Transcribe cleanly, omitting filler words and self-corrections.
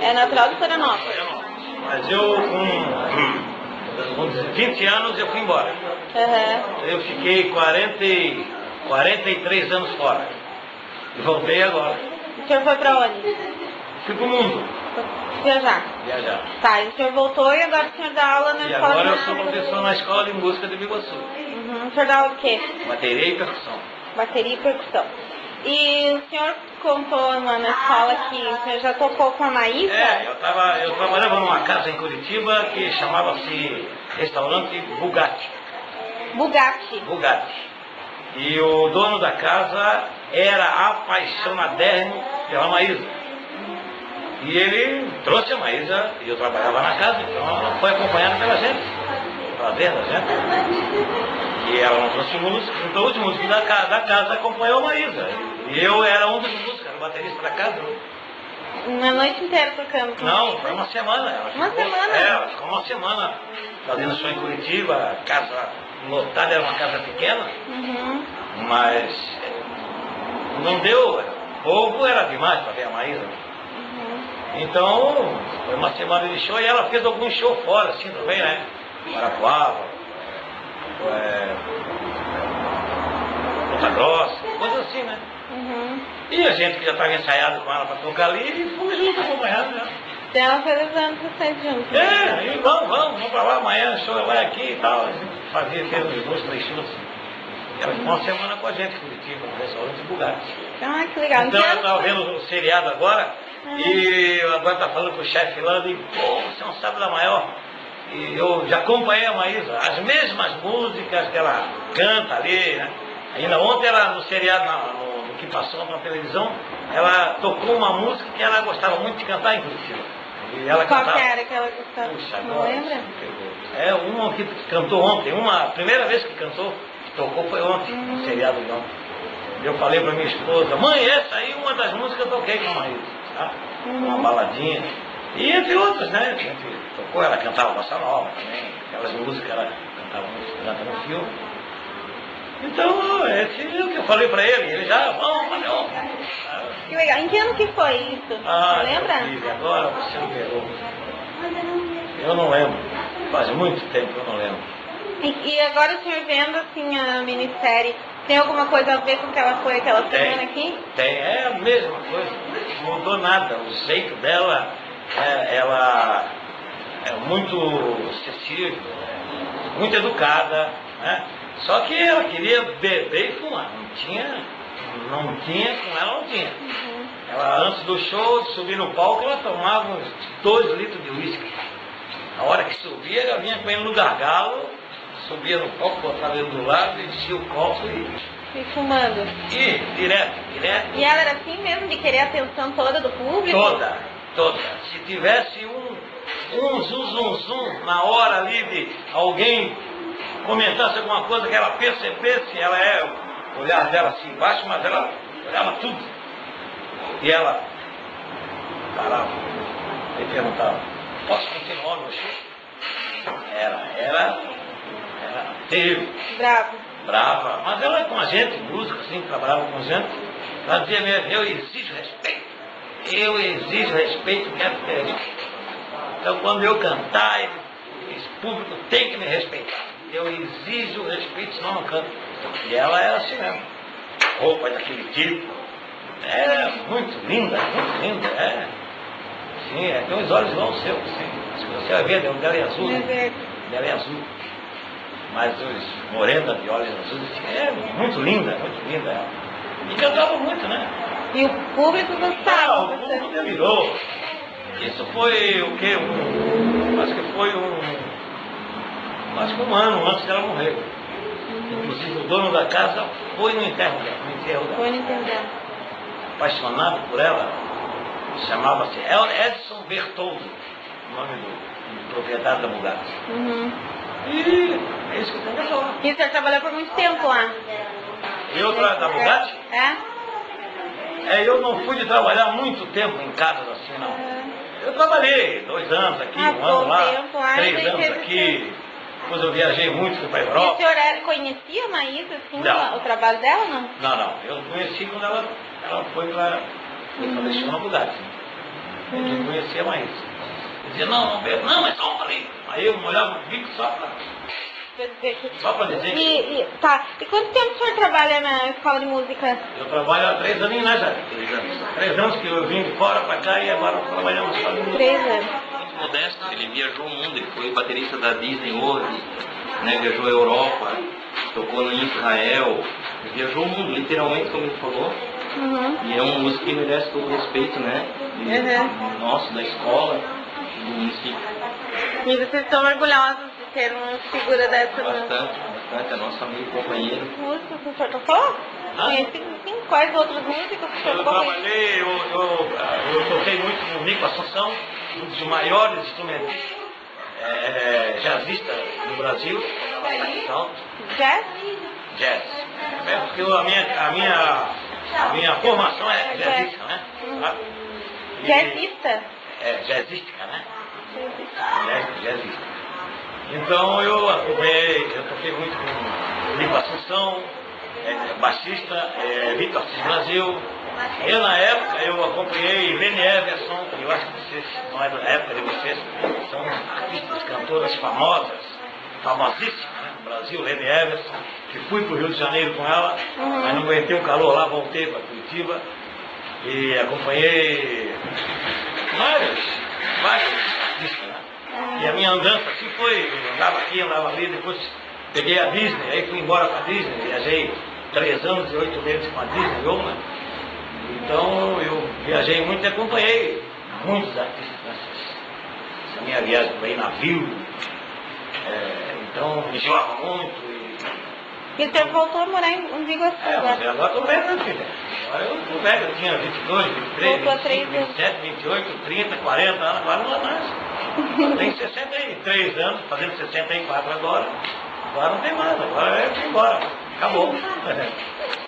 É natural de Florianópolis. Mas eu, com 20 anos, eu fui embora. Uhum. Eu fiquei 43 anos fora. E voltei agora. O senhor foi pra onde? Fui pro mundo. Viajar. Tá, e o senhor voltou e agora o senhor dá aula na E escola agora de eu sou professor na escola de música de Biguaçu. Uhum. O senhor dá aula o quê? Bateria e percussão. Bateria e percussão. E o senhor contou na escola que o senhor já tocou com a Maísa? Eu trabalhava numa casa em Curitiba que chamava-se Restaurante Bugatti. Bugatti. E o dono da casa era apaixonadérrimo pela Maísa. E ele trouxe a Maísa, e eu trabalhava na casa, então ela foi acompanhada pela gente, pela ver da gente. E ela não trouxe música, então os músicos da casa acompanhou a Maísa. E eu era um dos músicos, era o baterista da casa. Uma noite inteira tocando? Não, foi uma semana. Ela ficou uma semana fazendo show em Curitiba, casa lotada, era uma casa pequena, mas não deu, o povo era demais para ver a Maísa. Então, foi uma semana de show e ela fez alguns shows fora, assim também, né? Paraguava, Ponta Grossa, coisa assim, né? E a gente que já estava ensaiado com ela para tocar ali, e fomos juntos acompanhando, né? Então ela foi levando vocês juntos. E vamos pra lá amanhã, show vai aqui e tal. A gente fazia, fez uns 2, 3 shows. Ela ficou uma semana com a gente, Curitiba, no restaurante Bugatti. Ah, que legal. Então eu estava vendo o seriado agora, e agora está falando com o chefe lá, e pô, você não sabe da maior. E eu já acompanhei a Maísa, as mesmas músicas que ela canta ali, né? Ainda ontem ela, no seriado, no que passou na televisão, ela tocou uma música que ela gostava muito de cantar em Curitiba. E ela Qual cantava... era que ela gostava? Puxa, não lembra? É uma que cantou ontem, a primeira vez que cantou, que tocou foi ontem, no seriado de ontem. Eu falei para minha esposa, mãe, essa aí é uma das músicas que eu toquei com a Maísa, tá? Uma baladinha. E entre outras, né? A gente tocou, ela cantava Bossa Nova também, aquelas músicas ela cantava no filme. Então, esse é o que eu falei para ele já, valeu. Que legal. Em que ano que foi isso? Você lembra? Filho, agora você me pegou. Eu não lembro. Faz muito tempo que eu não lembro. E agora o senhor vendo assim a minissérie, tem alguma coisa a ver com que ela foi aquela semana aqui? Tem, é a mesma coisa. Não mudou nada. O jeito dela, ela é muito acessível, muito educada, né? Só que ela queria beber e fumar. Não tinha com ela, não tinha. Ela, antes do show, de subir no palco, ela tomava uns 2 litros de uísque. Na hora que subia, ela vinha com ele no gargalo, subia no palco, botava ele do lado, enchia o copo e fumando. E direto. E ela era assim mesmo, de querer a atenção toda do público? Toda. Se tivesse um zum na hora ali de alguém comentasse alguma coisa que ela percebesse, o olhar dela assim embaixo, mas ela olhava tudo. E ela parava e perguntava, posso continuar meu show? Era terrível. Brava. Mas ela com a gente, música assim, trabalhava com a gente, ela dizia mesmo, eu exijo respeito, quero ter respeito. Então quando eu cantar, esse público tem que me respeitar. Eu exijo respeito, senão não canto. E ela era assim mesmo. Roupa daquele tipo. Muito linda. Sim, tem uns olhos igual os seus. Se você vai ver, dela é azul. Dela é azul. Mas os morena de olhos azuis, muito linda ela. E cantava muito, né? E o público gostava. O público delirou. Isso foi o quê? Acho que um ano antes dela morrer. Inclusive o dono da casa foi no enterro dela. Apaixonado por ela, chamava-se Edson Bertoldo, o nome do proprietário da Bugatti. E é isso que eu tenho que falar. E o senhor trabalhou por muito tempo lá? Eu da Bugatti? Eu não fui de trabalhar muito tempo em casas assim, não. Eu trabalhei 2 anos aqui, 1 ano lá, 3 anos aqui. Depois eu viajei muito, fui para a Europa. E o senhor conhecia a Maísa, assim, o trabalho dela, não? Não. Eu conheci quando ela foi para... Ela deixou na Bugatti. Eu conhecia mais. Eu dizia, não bebo, não, é só um palinho. Aí eu molhava o bico só para dizer que... Tá. E quanto tempo o senhor trabalha na escola de música? Eu trabalho há 3 aninhos, né, Jair? 3 anos. 3 anos que eu vim de fora para cá e agora estou trabalhando na escola de música. 3 anos. Modesto, ele viajou o mundo, ele foi baterista da Disney World, né, viajou a Europa, tocou em Israel, viajou o mundo, literalmente, como ele falou. E é um músico que merece todo o respeito, né? Nosso, da escola, do município. E vocês estão orgulhosos de ter uma figura dessa? Bastante, é nosso amigo e companheiro. Músicos que o senhor tocou? Conhecidos assim? Quais outros músicos que o senhor Eu tocou? trabalhei, eu toquei muito com o Nico Assunção, um dos maiores instrumentistas jazzistas do Brasil. Jazz? Jazz. É porque a minha formação é jazzista, né? Jazzista? É, jazzística, né? Jazzista. Então eu toquei muito com o Nico Assunção, baixista, Vitor Assis Brasil. Na época eu acompanhei Lene Everson, eu acho que vocês, não é da época de vocês, são artistas, cantoras famosíssimas, né, no Brasil, Lene Everson, que fui para o Rio de Janeiro com ela, mas não aguentei o calor lá, voltei para Curitiba e acompanhei vários artistas, né? E a minha andança assim foi, eu andava aqui, andava ali, depois peguei a Disney, aí fui embora para a Disney, viajei 3 anos e 8 meses com a Disney, né? Então eu viajei muito e acompanhei muitos artistas nessa minha viagem para ir navio. Então me enjoava muito. E o senhor voltou a morar em Biguaçu agora? Mas agora estou velho, né, filha? Agora eu estou velho, eu tinha 22, 23, 25, 27, 28, 30, 40 anos, agora não é mais. Tenho 63 anos, fazendo 64 agora. Agora não tem mais, agora eu fui embora. Acabou.